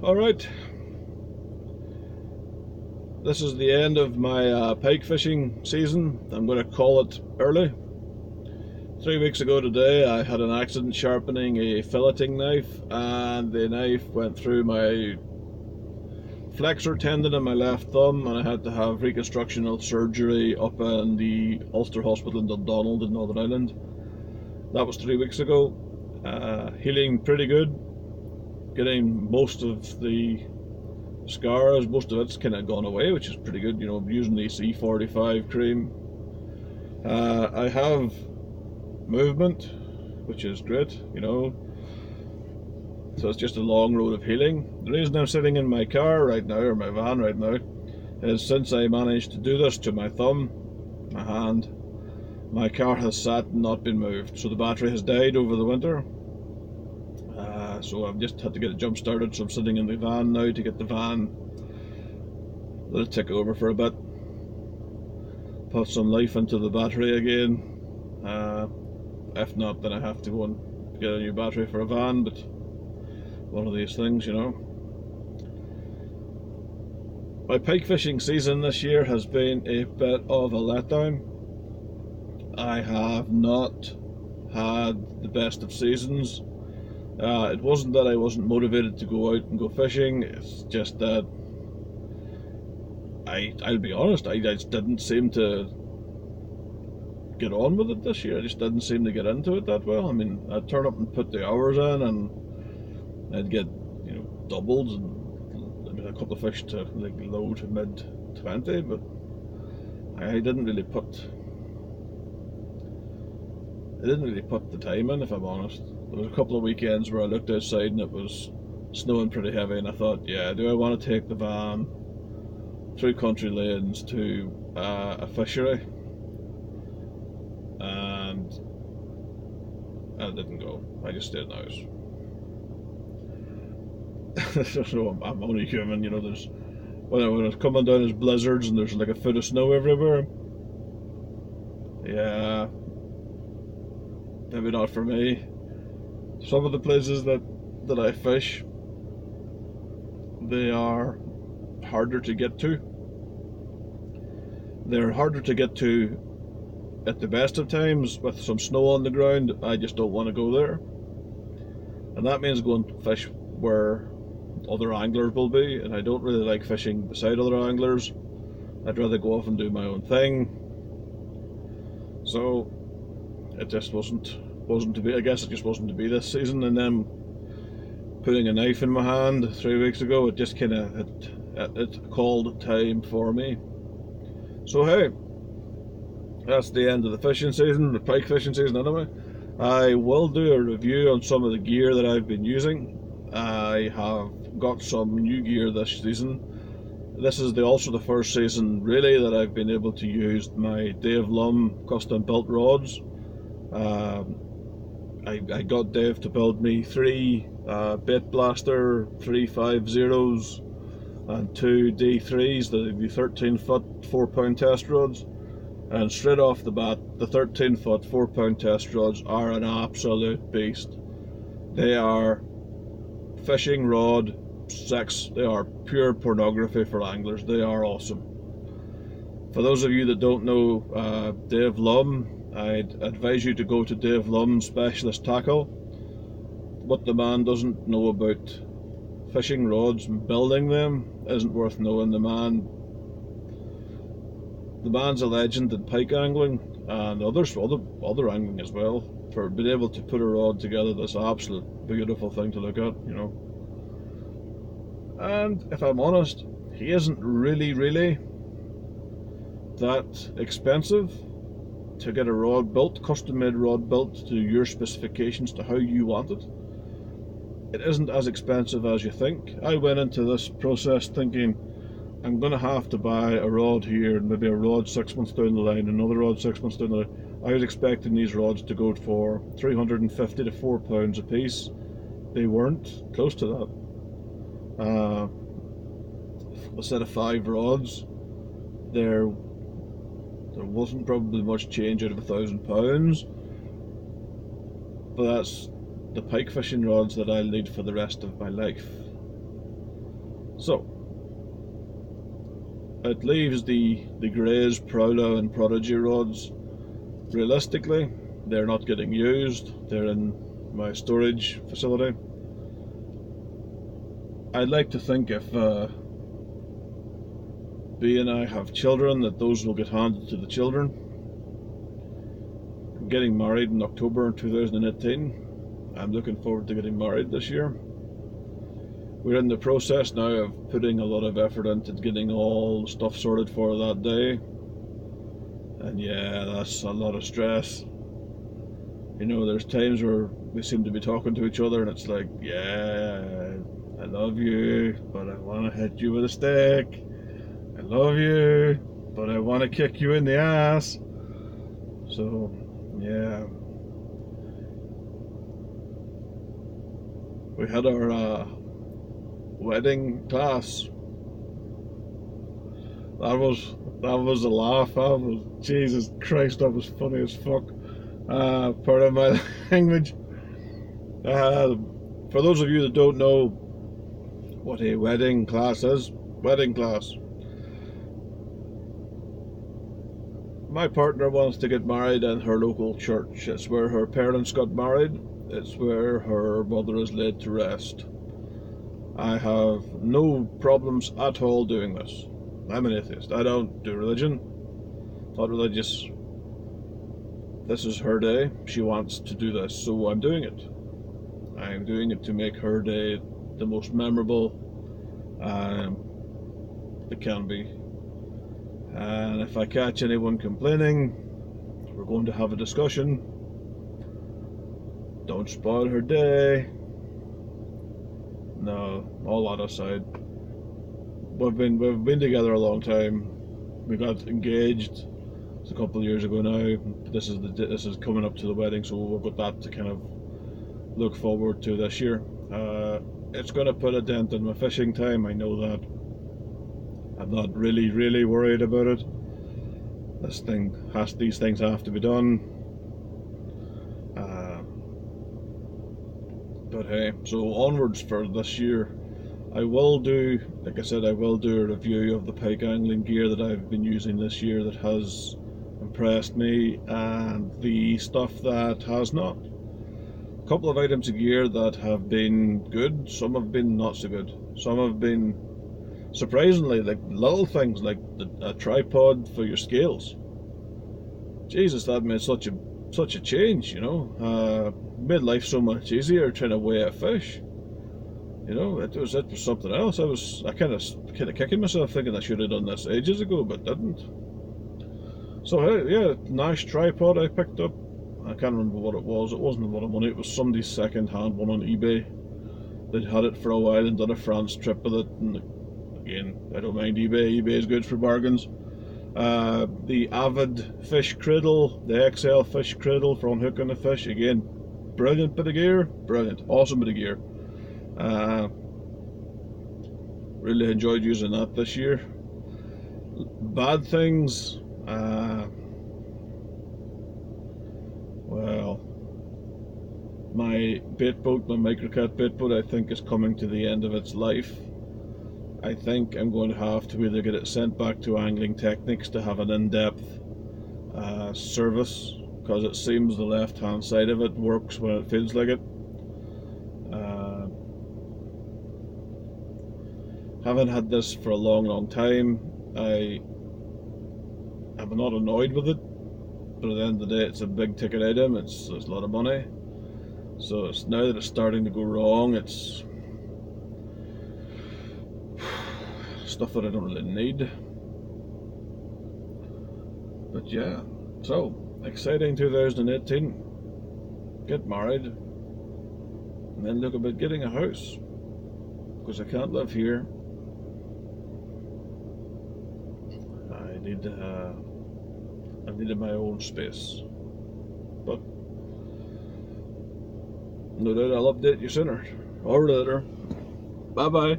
Alright, this is the end of my pike fishing season. I'm going to call it early. 3 weeks ago today I had an accident sharpening a filleting knife, and the knife went through my flexor tendon in my left thumb, and I had to have reconstructional surgery up in the Ulster Hospital in Dundonald in Northern Ireland. That was 3 weeks ago. Healing pretty good. Getting most of the scars, most of it's kind of gone away, which is pretty good. You know, I'm using the C45 cream. I have movement, which is great, you know. So it's just a long road of healing. The reason I'm sitting in my car right now, or my van right now, is since I managed to do this to my thumb, my hand, my car has sat and not been moved. So the battery has died over the winter. So I've just had to get it jump started. So I'm sitting in the van now to get the van, let it tick over for a bit, put some life into the battery again. If not, then I have to go and get a new battery for a van, but one of these things, you know. My pike fishing season this year has been a bit of a letdown. I have not had the best of seasons. It wasn't that I wasn't motivated to go out and go fishing, it's just that I'll be honest, I just didn't seem to get on with it this year. I just didn't seem to get into it that well. I mean, I'd turn up and put the hours in, and I'd get, you know, doubles and I mean, a couple of fish to like low to mid 20, but I didn't really put the time in, if I'm honest. There was a couple of weekends where I looked outside and it was snowing pretty heavy, and I thought, yeah, do I want to take the van through country lanes to a fishery? And I didn't go. I just stayed in the house. So I'm only human, you know. There's when it's coming down as blizzards and there's like a foot of snow everywhere. Yeah, maybe not for me. Some of the places that I fish, they are harder to get to. They're harder to get to at the best of times with some snow on the ground. I just don't want to go there, and that means going to fish where other anglers will be, and I don't really like fishing beside other anglers. I'd rather go off and do my own thing. So it just wasn't to be. I guess it just wasn't to be this season. And then putting a knife in my hand 3 weeks ago, it just kind of it called time for me. So hey, that's the end of the fishing season, the pike fishing season anyway. I will do a review on some of the gear that I've been using. I have got some new gear this season. This is also the first season really that I've been able to use my Dave Lum custom built rods. I got Dave to build me 3 Bait Blaster 350s and 2 D3s, the 13-foot 4-pound test rods. And straight off the bat, the 13-foot 4-pound test rods are an absolute beast. They are fishing rod sex. They are pure pornography for anglers. They are awesome. For those of you that don't know Dave Lum, I'd advise you to go to Dave Lum's Specialist Tackle. What the man doesn't know about fishing rods and building them isn't worth knowing. The man's a legend in pike angling and other angling as well, for being able to put a rod together that's an absolute beautiful thing to look at, you know. And if I'm honest, he isn't really that expensive to get a rod built, custom-made rod built to your specifications, to how you want it. It isn't as expensive as you think. I went into this process thinking I'm going to have to buy a rod here and maybe a rod 6 months down the line, another rod 6 months down the line. I was expecting these rods to go for 350 to 4 pounds a piece. They weren't close to that. A set of 5 rods, there wasn't probably much change out of £1,000, but that's the pike fishing rods that I'll need for the rest of my life. So it leaves the Greys, Prowler and Prodigy rods. Realistically, they're not getting used. They're in my storage facility. I'd like to think if B and I have children, that those will get handed to the children. I'm getting married in October 2018. I'm looking forward to getting married this year. We're in the process now of putting a lot of effort into getting all the stuff sorted for that day. And yeah, that's a lot of stress. You know, there's times where we seem to be talking to each other and it's like, yeah, I love you, but I want to hit you with a stick. I love you, but I want to kick you in the ass. So, yeah. We had our wedding class. That was a laugh. That was, Jesus Christ, that was funny as fuck. Part of my language. For those of you that don't know what a wedding class is, wedding class. My partner wants to get married in her local church. It's where her parents got married. It's where her mother is laid to rest. I have no problems at all doing this. I'm an atheist. I don't do religion. Not religious. This is her day. She wants to do this, so I'm doing it. I'm doing it to make her day the most memorable it can be. And if I catch anyone complaining, we're going to have a discussion. Don't spoil her day. No, all that aside. We've been together a long time. We got engaged. It's a couple of years ago now. This is coming up to the wedding, so we've got that to kind of look forward to this year. It's going to put a dent in my fishing time. I know that. I'm not really worried about it. These things have to be done. But hey, so onwards for this year. I will do, like I said, I will do a review of the pike angling gear that I've been using this year that has impressed me, and the stuff that has not. A couple of items of gear that have been good, some have been not so good. Some have been surprisingly like little things like a tripod for your scales. Jesus, that made such a change, you know. Made life so much easier trying to weigh a fish. You know, it was something else. I kind of kicking myself thinking I should have done this ages ago, but didn't. So hey, yeah, nice tripod I picked up. I can't remember what it was. It wasn't a lot of money. It was somebody's second-hand one on eBay. They'd had it for a while and done a France trip with it. And again, I don't mind eBay. eBay is good for bargains. The Avid fish cradle, the XL fish cradle for unhooking the fish. Again, brilliant bit of gear. Brilliant, awesome bit of gear. Really enjoyed using that this year. Bad things, well, my bait boat, my microcat bait boat, I think is coming to the end of its life. I think I'm going to have to either get it sent back to Angling Techniques to have an in-depth service, because it seems the left-hand side of it works when it feels like it. Haven't had this for a long time. I'm not annoyed with it, but at the end of the day, it's a big ticket item. It's a lot of money. So it's now that it's starting to go wrong. It's stuff that I don't really need. But yeah, so exciting 2018. Get married, and then look about getting a house, because I can't live here. I needed my own space, but no doubt I'll update you sooner or later. Bye bye.